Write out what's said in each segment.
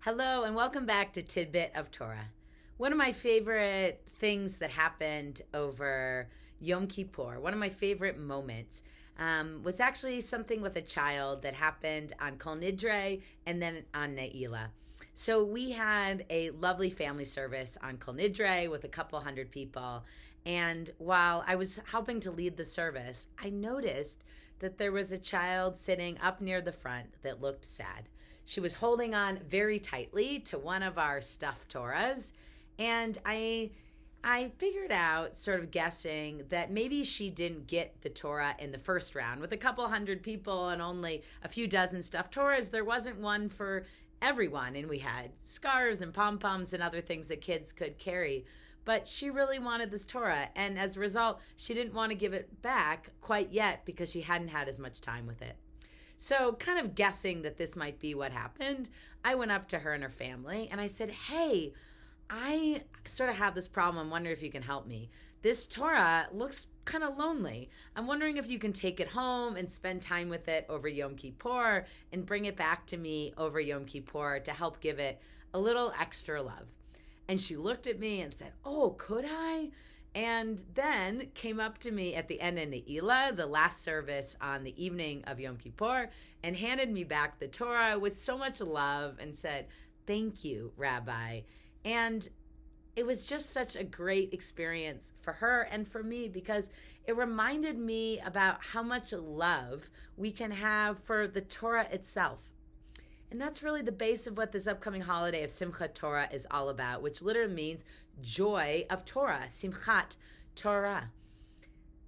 Hello and welcome back to Tidbit of Torah. One of my favorite things that happened over Yom Kippur, one of my favorite moments, was actually something with a child that happened on Kol Nidre and then on Ne'ilah. So we had a lovely family service on Kol Nidre with a couple hundred people. And while I was helping to lead the service, I noticed that there was a child sitting up near the front that looked sad. She was holding on very tightly to one of our stuffed Torahs. And I figured out, sort of guessing, that maybe she didn't get the Torah in the first round. With a couple hundred people and only a few dozen stuffed Torahs, there wasn't one for everyone. And we had scarves and pom-poms and other things that kids could carry. But she really wanted this Torah. And as a result, she didn't want to give it back quite yet because she hadn't had as much time with it. So kind of guessing that this might be what happened, I went up to her and her family and I said, hey, I sort of have this problem. I'm wondering if you can help me. This Torah looks kind of lonely. I'm wondering if you can take it home and spend time with it over Yom Kippur and bring it back to me over Yom Kippur to help give it a little extra love. And she looked at me and said, oh, could I? And then came up to me at the end of Ne'ilah, the last service on the evening of Yom Kippur, and handed me back the Torah with so much love and said, thank you, Rabbi. And it was just such a great experience for her and for me because it reminded me about how much love we can have for the Torah itself. And that's really the base of what this upcoming holiday of Simchat Torah is all about, which literally means joy of Torah, Simchat Torah.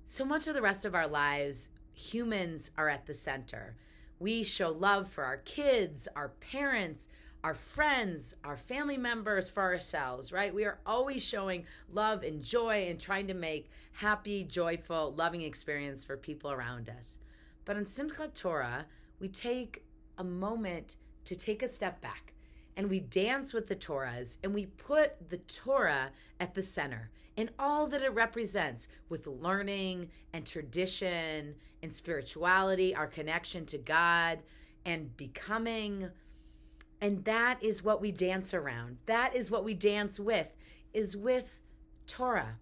So much of the rest of our lives, humans are at the center. We show love for our kids, our parents, our friends, our family members, for ourselves, right? We are always showing love and joy and trying to make happy, joyful, loving experience for people around us. But in Simchat Torah, we take a moment to take a step back and we dance with the Torahs and we put the Torah at the center in all that it represents with learning and tradition and spirituality, our connection to God and becoming. And that is what we dance around. That is what we dance with, is with Torah.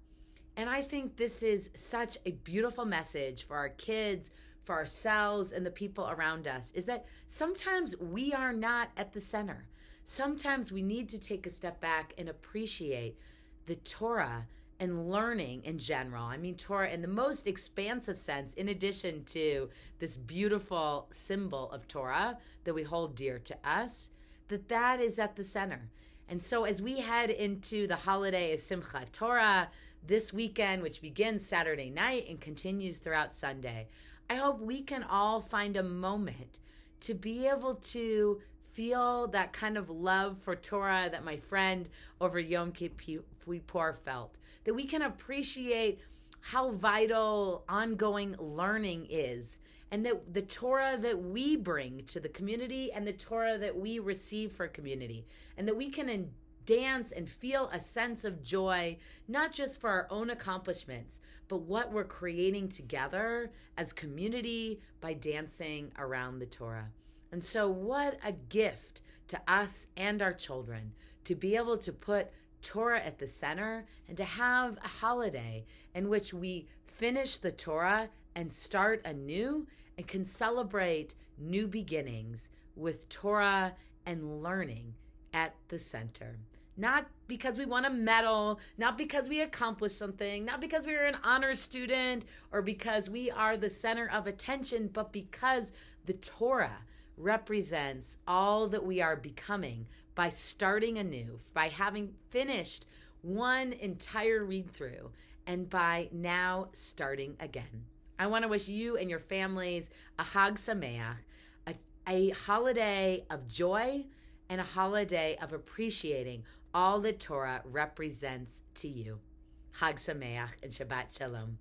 And I think this is such a beautiful message for our kids, for ourselves and the people around us, is that sometimes we are not at the center. Sometimes we need to take a step back and appreciate the Torah and learning in general. I mean, Torah in the most expansive sense, in addition to this beautiful symbol of Torah that we hold dear to us, that is at the center. And so as we head into the holiday of Simchat Torah this weekend, which begins Saturday night and continues throughout Sunday, I hope we can all find a moment to be able to feel that kind of love for Torah that my friend over Yom Kippur felt. That we can appreciate how vital ongoing learning is, and that the Torah that we bring to the community and the Torah that we receive for community, and that we can dance and feel a sense of joy, not just for our own accomplishments, but what we're creating together as community by dancing around the Torah. And so what a gift to us and our children to be able to put Torah at the center and to have a holiday in which we finish the Torah and start anew and can celebrate new beginnings with Torah and learning at the center. Not because we want a medal, not because we accomplished something, not because we are an honor student or because we are the center of attention, but because the Torah represents all that we are becoming by starting anew, by having finished one entire read through, and by now starting again. I want to wish you and your families a Chag Sameach, a holiday of joy and a holiday of appreciating all that Torah represents to you. Chag Sameach and Shabbat Shalom.